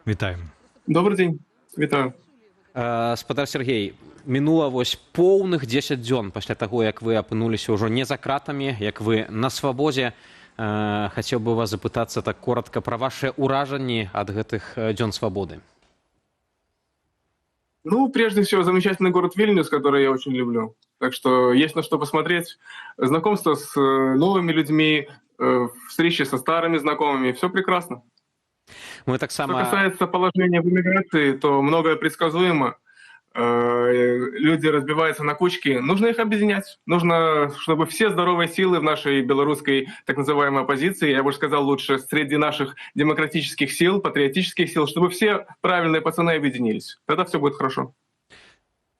Вітаем. Добрый день. Вітаю. Спадар Сергей, мінула вось поўных 10 дзён пасля таго, як вы апынуліся ўжо не за кратамі, як вы на свабодзе. Хацеў бы вас запытацца так коротка пра вашыя ўражанні ад гэтых дзён свабоды. Ну, прежде всего, замечательный город Вильнюс, который я очень люблю. Так что есть на что посмотреть. Знакомство с новыми людьми, встречи со старыми знакомыми. Все прекрасно. Мы так Что само... касается положения в эмиграции, то многое предсказуемо. Люди разбиваются на кучки. Нужно их объединять. Нужно, чтобы все здоровые силы в нашей белорусской так называемой оппозиции, я бы сказал лучше, среди наших демократических сил, патриотических сил, чтобы все правильные пацаны объединились. Тогда все будет хорошо.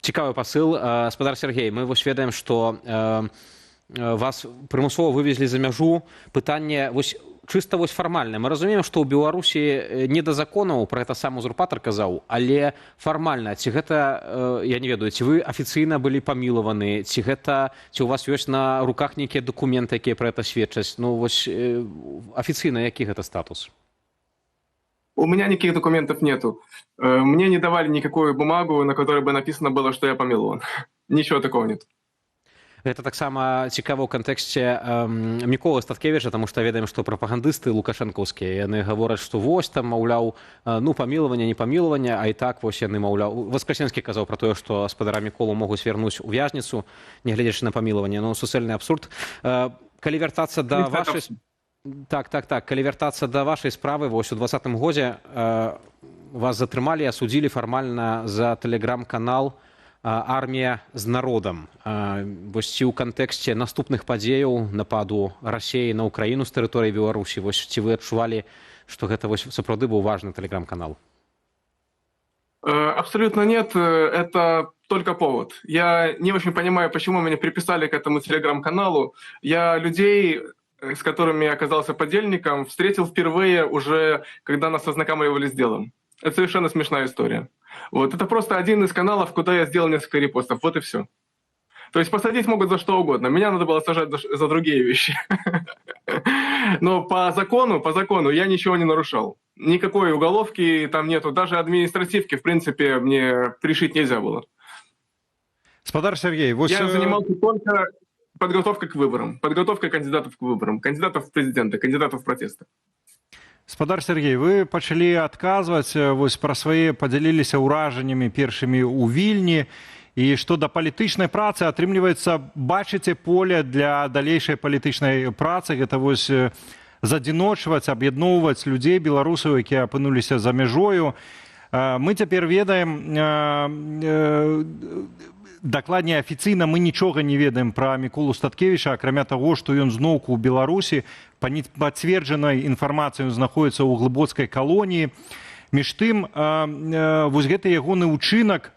Цікавы пасыл. Спадар Сергей, мы вось ведаем, што вас прымусова вывезлі за мяжу. Пытанне вось чыста вось фармальна. Мы разумеем, што ў Беларусі не да законаў, пра гэта сам узурпатар казаў, але фармальна, ці гэта, я не ведаю, ці вы афіцыйна былі памілаваны, ці у вас ёсць на руках нейкія дакументы, якія пра гэта сведчаць? Ну вось афіцыйна які гэта статус? У меня никаких документов нету. Мне не давали никакую бумагу, на которой бы написано было, что я помилован. Ничего такого нет. Гэта таксама цікава ў кантэксце Міколы Статкевіча, таму што ведаем, што прапагандысты лукашэнкаўскія, яны гавораць, што вось там, маўляў, ну памілаванне, не памілаванне, а і так вось яны, маўляў, Васкрасенскі казаў пра тое, што спадара Міколу могуць вярнуць у вязніцу, нягледзячы на памілаванне. Ну, суцэльны абсурд. Калі вяртацца да вашай... Так. Калі вяртацца да вашай справы, вось у 2020 годзе вас затрымалі, асудзілі фармальна за тэлеграм-канал «Армія з народам». Вось ці ў кантэксце наступных падзеяў нападу Расіі на Украіну з тэрыторыі Беларусі, вось ці вы адчувалі, што гэта вось сапраўды быў важны тэлеграм-канал? Абсолютно нет, это только повод. Я не очень понимаю, почему меня приписали к этому телеграм-каналу. Я людей, с которыми я оказался подельником, встретил впервые уже, когда нас ознакомливали с делом. Это совершенно смешная история. Вот, это просто один из каналов, куда я сделал несколько репостов, вот и все. То есть посадить могут за что угодно. Меня надо было сажать за другие вещи. Но по закону я ничего не нарушал. Никакой уголовки там нету, даже административки, в принципе, мне пришить нельзя было. Спадар Сергей, вось... Я занимался только подготовкой к выборам, подготовкой кандидатов к выборам, кандидатов в президенты, кандидатов в протесты. Спадар Сергей, вы пачалі адказваць вось пра свае, падзяліліся ўражаннямі першымі ў Вільні, і што да палітычнай працы, атрымліваецца, бачыце поле для далейшай палітычнай працы, гэта вось задзіночваць, аб'ядноўваць людзей, беларусаў, якія апынуліся за мяжою. Мы цяпер ведаем, дакладней афіцыйна мы нічога не ведаем пра Міколу Статкевіча, акрамя таго, што ён зноўку ў Беларусі па непацверджанай інфармацыі знаходіцца ў глыбоцкай калоніі. Між тым, вось гэты ягоны ўчынак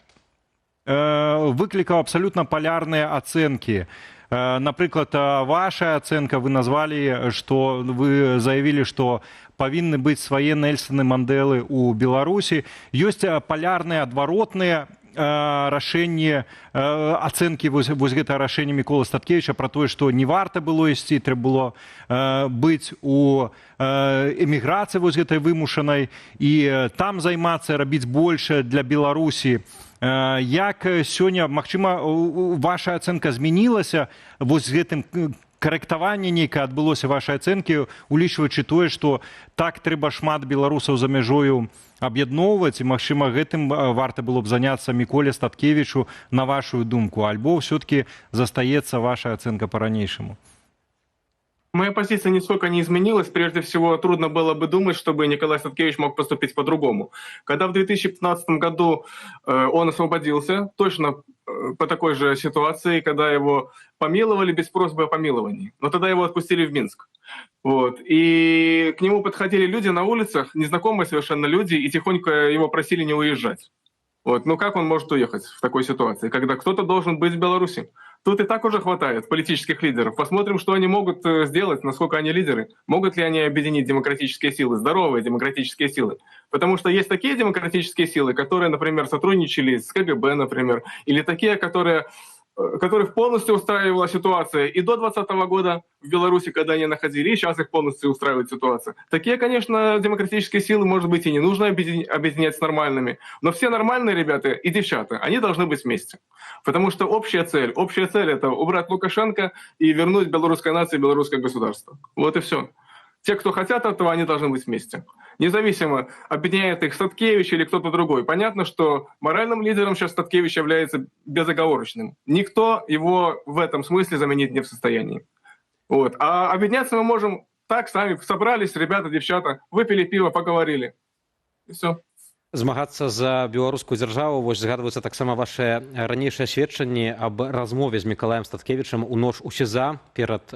выклікаў абсалютна палярныя ацэнкі. Напрыклад, ваша ацэнка, вы назвалі, што вы заявілі, што павінны быць свае Нельсаны Мандэлы ў Беларусі. Ёсць палярныя, адваротныя рашэнне ацэнкі вось гэта рашэнне Міколы Статкевіча пра тое, што не варта было ісці, трэба было быць у эміграцыі вось гэтай вымушанай і там займацца, рабіць больш для Беларусі. Як сёння, магчыма, ваша ацэнка змянілася вось гэтым карэктаванне нейкае адбылося вашай ацэнкі, улічваючы тое, што так трэба шмат беларусаў за мяжою аб'ядноўваць, і, магчыма, гэтым варта было б заняцца Міколе Статкевічу, на вашу думку, альбо ўсё-такі застаецца ваша ацэнка па-ранейшаму? Моя позиция нисколько не изменилась. Прежде всего, трудно было бы думать, чтобы Николай Статкевич мог поступить по-другому. Когда в 2015 году он освободился, точно по такой же ситуации, когда его помиловали без просьбы о помиловании. Но тогда его отпустили в Минск. Вот. И к нему подходили люди на улицах, незнакомые совершенно люди, и тихонько его просили не уезжать. Вот. Ну как он может уехать в такой ситуации, когда кто-то должен быть в Беларуси? Тут и так уже хватает политических лидеров. Посмотрим, что они могут сделать, насколько они лидеры. Могут ли они объединить демократические силы, здоровые демократические силы. Потому что есть такие демократические силы, которые, например, сотрудничали с КГБ, например, или такие, которые которых полностью устраивала ситуация и до 2020 года в Беларуси, когда они находили, и сейчас их полностью устраивает ситуация. Такие, конечно, демократические силы, может быть, и не нужно объединять с нормальными, но все нормальные ребята и девчата, они должны быть вместе. Потому что общая цель — это убрать Лукашенко и вернуть белорусской нации и белорусское государство. Вот и все. Те, кто хотят этого, они должны быть вместе. Независимо, объединяет их Статкевич или кто-то другой. Понятно, что моральным лидером сейчас Статкевич является безоговорочным. Никто его в этом смысле заменить не в состоянии. Вот. А объединяться мы можем так, сами собрались, ребята, девчата, выпили пиво, поговорили. И все. Змагацца за беларускую дзяржаву, вось згадваюцца таксама ваши ранейшыя сведчанні аб размове з Мікалаем Статкевічам у ноч у СІЗА перад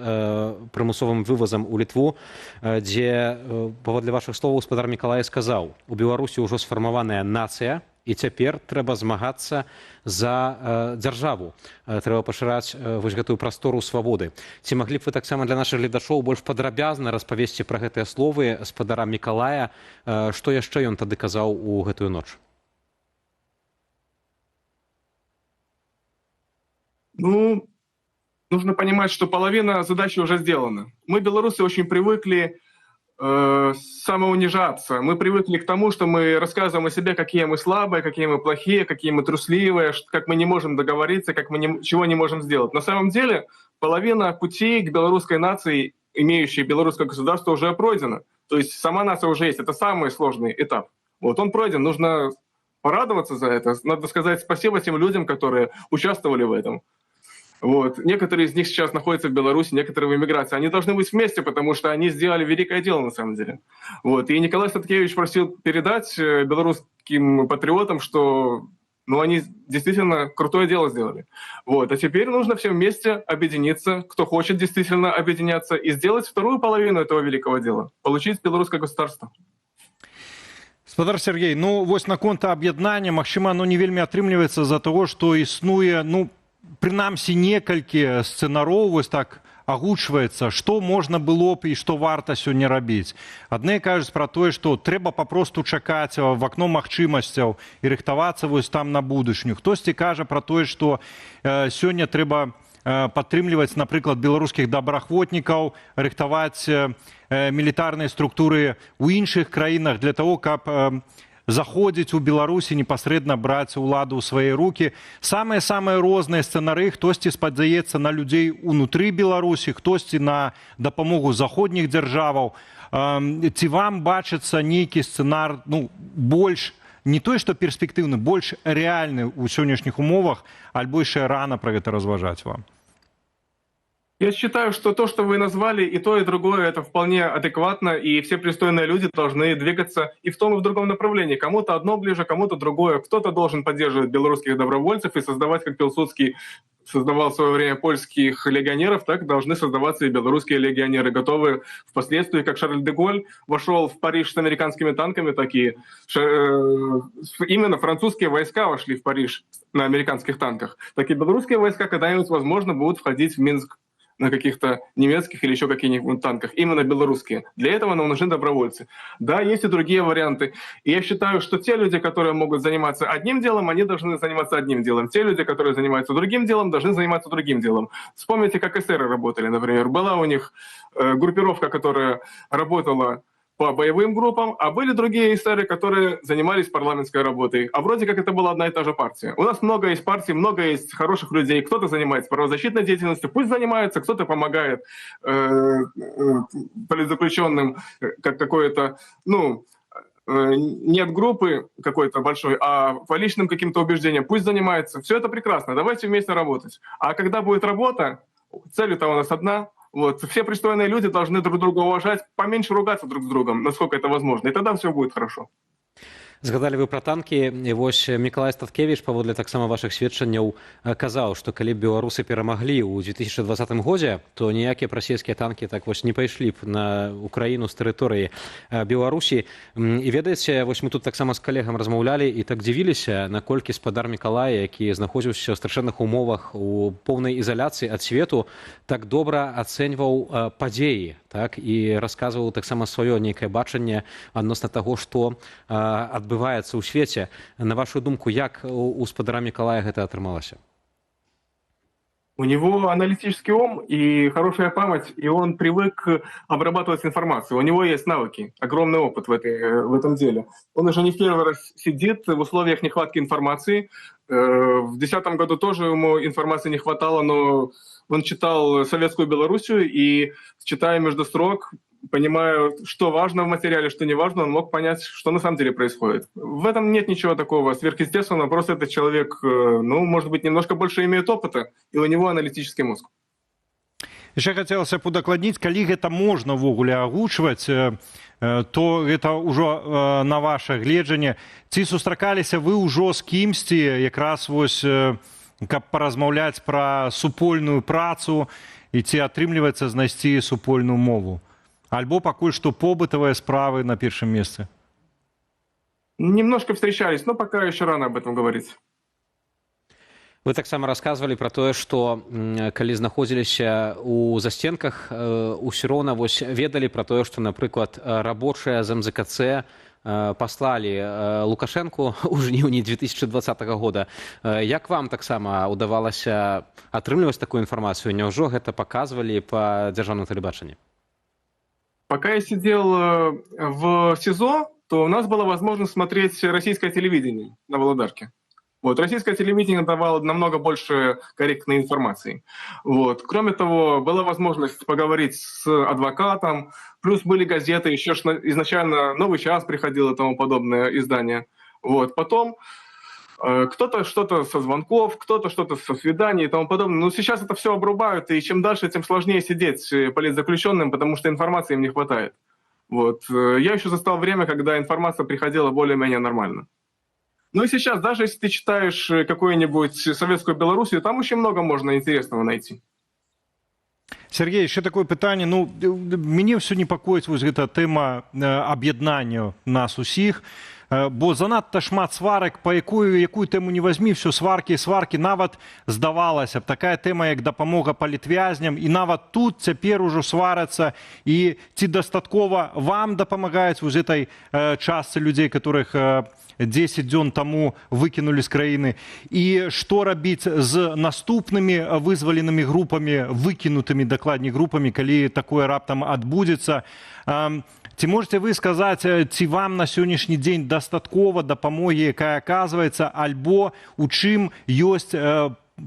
прымусовым вывазам у Літву, дзе, паводле вашых словаў, гаспадар Мікалай сказаў: у Беларусі ўжо сфармаваная нацыя, і цяпер трэба змагацца за дзяржаву. Трэба пашыраць вось гэтую прастору свабоды. Ці маглі б вы таксама для нашых гледачоў больш падрабязна распавесці пра гэтыя словы гаспадара Мікалая, што яшчэ ён тады казаў у гэтую ноч? Ну, нужно понимать, что половина задачи уже сделана. Мы, белорусы, очень привыкли самоунижаться. Мы привыкли к тому, что мы рассказываем о себе, какие мы слабые, какие мы плохие, какие мы трусливые, как мы не можем договориться, как мы чего не можем сделать. На самом деле половина пути к белорусской нации, имеющей белорусское государство, уже пройдена. То есть сама нация уже есть. Это самый сложный этап. Вот он пройден. Нужно порадоваться за это. Надо сказать спасибо тем людям, которые участвовали в этом. Вот. Некоторые из них сейчас находятся в Беларуси, некоторые в эмиграции. Они должны быть вместе, потому что они сделали великое дело на самом деле. Вот. И Николай Статкевич просил передать белорусским патриотам, что они действительно крутое дело сделали. Вот. А теперь нужно всем вместе объединиться, кто хочет действительно объединяться, и сделать вторую половину этого великого дела. Получить белорусское государство. Гаспадар Сергей, вось наконт аб'яднання, магчыма, не вельмі атрымліваецца з-за таго, што існуе, прынамсі некалькі сцэнароў вось так агучваецца, што можна было б і што варта сёння рабіць. Адны кажуць пра тое, што трэба папросту чакаць в акно магчымасцяў і рыхтавацца вось там на будучню. Хтосьці кажа пра тое, што сёння трэба падтрымліваць, напрыклад, беларускіх добраахвотнікаў, рыхтаваць мілітарныя структуры ў іншых краінах для того, каб заходзіць у Беларусі, непасрэдна браць уладу ў свае рукі. Самыя розныя сцэнары. Хтосьці спадзяецца на людзей унутры Беларусі, хтосьці на дапамогу заходніх дзяржаваў. Ці вам бачыцца нейкі сцэнар, больш, не той, што перспектыўны, больш рэальны ў сённяшніх умовах, альбо яшчэ рана пра гэта разважаць вам? Я считаю, что то, что вы назвали, и то, и другое, это вполне адекватно, и все пристойные люди должны двигаться и в том, и в другом направлении. Кому-то одно ближе, кому-то другое. Кто-то должен поддерживать белорусских добровольцев и создавать, как Пилсудский создавал в свое время польских легионеров, так должны создаваться и белорусские легионеры, готовые впоследствии, как Шарль де Голль вошел в Париж с американскими танками, такие именно французские войска вошли в Париж на американских танках. Так и белорусские войска когда-нибудь, возможно, будут входить в Минск на каких-то немецких или еще каких-нибудь танках, именно белорусские. Для этого нам нужны добровольцы. Да, есть и другие варианты. И я считаю, что те люди, которые могут заниматься одним делом, они должны заниматься одним делом. Те люди, которые занимаются другим делом, должны заниматься другим делом. Вспомните, как эсеры работали, например. Была у них группировка, которая работала по боевым группам, а были другие эсеры, которые занимались парламентской работой. А вроде как это была одна и та же партия. У нас много есть партий, много есть хороших людей. Кто-то занимается правозащитной деятельностью, пусть занимается, кто-то помогает политзаключенным, как какое-то, не от группы какой-то большой, а по личным каким-то убеждениям. Пусть занимается. Все это прекрасно. Давайте вместе работать. А когда будет работа, цель-то у нас одна. Вот. Все пристойные люди должны друг друга уважать, поменьше ругаться друг с другом, насколько это возможно. И тогда все будет хорошо. Згадалі вы пра танкі, і вось Мікалай Статкевіч, паводле таксама вашых сведчанняў, казаў, што калі б беларусы перамаглі ў 2020 годзе, то ніякія расійскія танкі так вось не пайшлі б на Украіну з тэрыторыі Беларусі. І ведаеце, вось мы тут таксама з калегам размаўлялі і так дзівіліся, наколькі гаспадар Мікалай, які знаходзіўся ў страшэнных умовах у поўнай ізаляцыі ад свету, так добра ацэньваў падзеі, так, і расказваў таксама сваё нейкае бачанне адносна таго, што адбываецца ў свеце. На вашу думку, як у гаспадара Мікалая гэта атрымалася? У него аналитический ум и хорошая память, и он привык обрабатывать информацию. У него есть навыки, огромный опыт в этом деле. Он уже не в первый раз сидит в условиях нехватки информации. В 2010 году тоже ему информации не хватало, но он читал «Советскую Белоруссию», и, читая между строк, понимая, что важно в материале, что не важно, он мог понять, что на самом деле происходит. В этом нет ничего такого сверхъестественного, просто этот человек, ну, может быть, немножко больше имеет опыта, и у него аналитический мозг. Яшчэ хацелася б удакладніць, калі гэта можна ўвогуле агучваць, то гэта ўжо на ваше гледжанне. Ці сустракаліся вы ўжо з кімсьці, якраз вось, каб паразмаўляць пра супольную працу, і ці атрымліваецца знайсці супольную мову? Альбо пакуль што побытавыя справы на першым месцы? Немножко встречались, но пока еще рано об этом говорить. Вы таксама расказвалі пра тое, што калі знаходзіліся ў засценках, усё роўна вось ведалі пра тое, што, напрыклад, рабочыя з МЗКЦ паслалі Лукашэнку ў жніўні 2020 года. Як вам таксама ўдавалася атрымліваць такую інфармацыю? Няўжо гэта паказвалі па дзяржаўным тэлебачанні? Пока я сидел в СИЗО, то у нас была возможность смотреть российское телевидение на Володарке. Вот, российское телевидение давало намного больше корректной информации. Вот. Кроме того, была возможность поговорить с адвокатом, плюс были газеты, еще изначально «Новый час» приходил и тому подобное издание. Вот. Потом кто-то что-то со звонков, кто-то что-то со свиданий и тому подобное. Но сейчас это все обрубают, и чем дальше, тем сложнее сидеть политзаключенным, потому что информации им не хватает. Вот. Я еще застал время, когда информация приходила более-менее нормально. Ну и сейчас, даже если ты читаешь какую-нибудь «Советскую Белоруссию», там очень много можно интересного найти. Сергей, еще такое пытанне. Ну, мяне ўсё непакоіць вось гэта тэма аб'яднання нас усіх. Бо занадта шмат сварак, па якую тэму не вазьмі, все сваркі, нават здавалася б, такая тэма, як дапамога палітвязням, і нават тут цяпер ужо сварацца, і ці дастаткова вам дапамагаюць вось этой частцы людзей, которых 10 дзён таму выкінулі з краіны, і што рабіць з наступнымі вызваленымі групамі, выкінутымі дакладней групамі, калі такое раптам адбудзецца. Ці можете вы сказаць, ці вам на сённяшні дзень дастаткова дапамогі, якая аказваецца, альбо у чым ёсць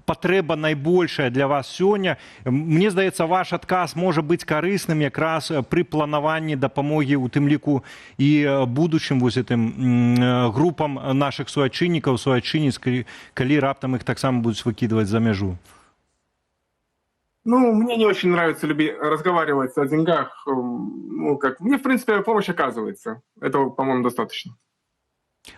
патрэба найбольшая для вас сёння? Мне здаецца, ваш адказ можа быць карысным якраз пры планаванні дапамогі, у тым ліку і будучым вось гэтым групам нашых суайчыннікаў, суайчынніц, калі раптам іх таксама будуць выкідваць за мяжу. Ну, мне не очень нравится разговаривать о деньгах. Ну, как... Мне, в принципе, помощь оказывается. Этого, по-моему, достаточно.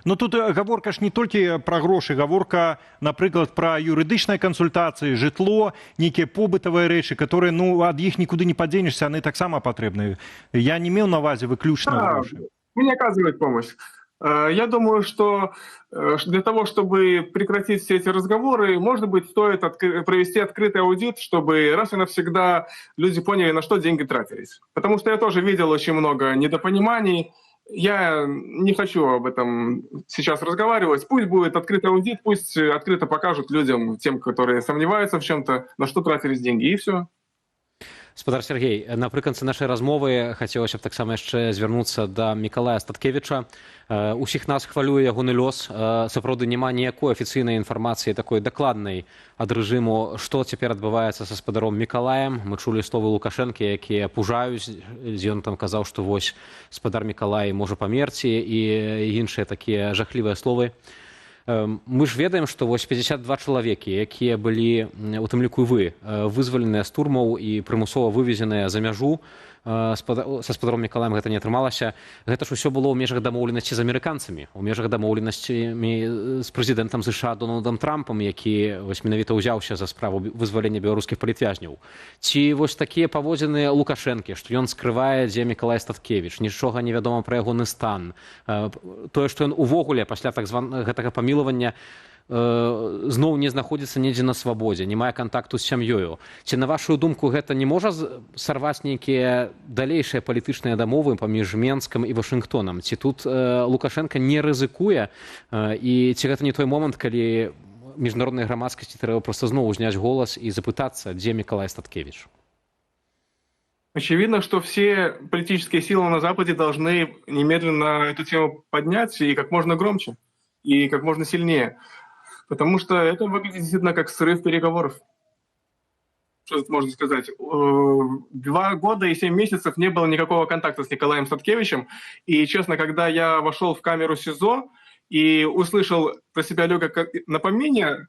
Ну, тут гаворка ж не толькі пра грошы, гаворка, напрыклад, пра юрыдычныя кансультацыі, жытло, нейкія побытавыя рэчы, которые, ну, ад іх нікуды не падзенешся, яны таксама патрэбныя. Я не меў на ўвазе выключна грошы. Мне оказывает помощь. Я думаю, что для того, чтобы прекратить все эти разговоры, может быть, стоит провести открытый аудит, чтобы раз и навсегда люди поняли, на что деньги тратились. Потому что я тоже видел очень много недопониманий. Я не хочу об этом сейчас разговаривать. Пусть будет открытый аудит, пусть открыто покажут людям, тем, которые сомневаются в чем-то, на что тратились деньги, и все. Спадар Сергей, напрыканцы нашай размовы хацелася б таксама яшчэ звярнуцца да Мікалая Статкевіча. Усіх нас хвалюе ягоны лёс. Сапраўды няма ніякой афіцыйнай інфармацыі такой дакладнай ад рэжыму, што цяпер адбываецца са спадаром Мікалаем. Мы чулі словы Лукашэнкі, якія пужаюць. Ён там казаў, што вось спадар Мікалай можа памерці, і іншыя такія жахлівыя словы. Мы ж ведаем, што вось 52 чалавекі, якія былі, у тым ліку вы, вызваленыя з турмаў і прымусова вывезеныя за мяжу, са спадаром Мікалаем гэта не атрымалася. Гэта ж усё было ў межах дамоўленасці з амерыканцамі, у межах дамоўленасцямі з прэзідэнтам США Дональдам Трампам, які вось менавіта ўзяўся за справу вызвалення беларускіх палітвязняў. Ці вось такія паводзіны Лукашэнкі, што ён скрывае, дзе Мікалай Статкевіч, нічога не вядома пра ягоны стан. Тое, што ён увогуле пасля так гэтага памілавання зноў не знаходзіцца недзе на свабодзе, не мае кантакту з сям'ёю. Ці, на вашу думку, гэта не можа сарваць нейкія далейшыя палітычныя дамовы паміж Менскам і Вашынгтонам? Ці тут Лукашенко не рызыкуе? І ці гэта не той момант, калі міжнароднай грамадскасці трэба проста зноў узняць голас і запытацца, дзе Мікалай Статкевіч. Очевидно, что все политические силы на Западе должны немедленно эту тему поднять и как можно громче, и как можно сильнее. Потому что это выглядит действительно как срыв переговоров. Что тут можно сказать? 2 года и 7 месяцев не было никакого контакта с Николаем Статкевичем. И, честно, когда я вошел в камеру СИЗО и услышал про себя легкое напоминание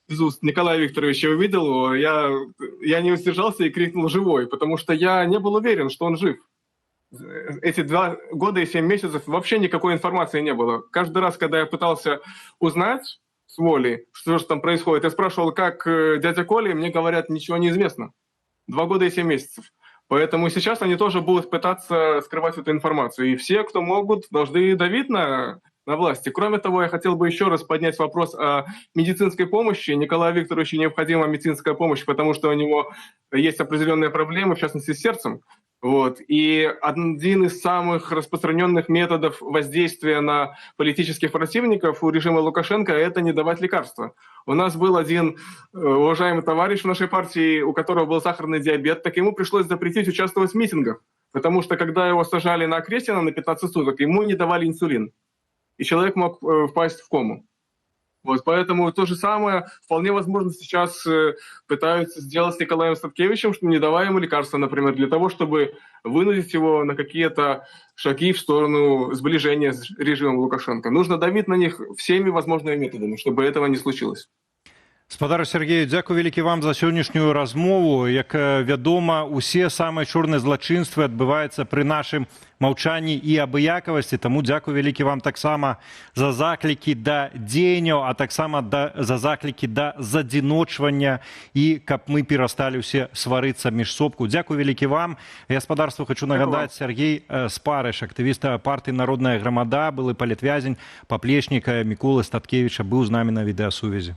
из уст Николая Викторовича, увидел его, я не удержался и крикнул «живой», потому что я не был уверен, что он жив. Эти 2 года и 7 месяцев вообще никакой информации не было. Каждый раз, когда я пытался узнать с воли, что же там происходит, я спрашивал, как дядя Коля, и мне говорят, ничего не известно. 2 года и 7 месяцев. Поэтому сейчас они тоже будут пытаться скрывать эту информацию. И все, кто могут, должны давить на власти. Кроме того, я хотел бы еще раз поднять вопрос о медицинской помощи. Николаю Викторовичу необходима медицинская помощь, потому что у него есть определенные проблемы, в частности, с сердцем. Вот. И один из самых распространенных методов воздействия на политических противников у режима Лукашенко – это не давать лекарства. У нас был один уважаемый товарищ в нашей партии, у которого был сахарный диабет, так ему пришлось запретить участвовать в митингах, потому что когда его сажали на Крестина на 15 суток, ему не давали инсулин, и человек мог впасть в кому. Вот, поэтому то же самое вполне возможно сейчас пытаются сделать с Николаем Статкевичем, что не давая ему лекарства, например, для того, чтобы вынудить его на какие-то шаги в сторону сближения с режимом Лукашенко. Нужно давить на них всеми возможными методами, чтобы этого не случилось. Спадару Сергею, дзякуй вялікі вам за сённяшнюю размову. Як вядома, усе самыя чорныя злачынствы адбываюцца пры нашым маўчанні і абыякавасці, таму дзякуй вялікі вам таксама за заклікі да дзеянняў, а таксама за заклікі да задзіночвання і каб мы перасталі ўсе сварыцца між собку. Дзякуй вялікі вам. Гаспадарству хочу нагадаць, Сергей Спарыш, актывіст партыі «Народная грамада», былы палітвязень, паплечнік Міколы Статкевіча, быў з намі на відэасувязі.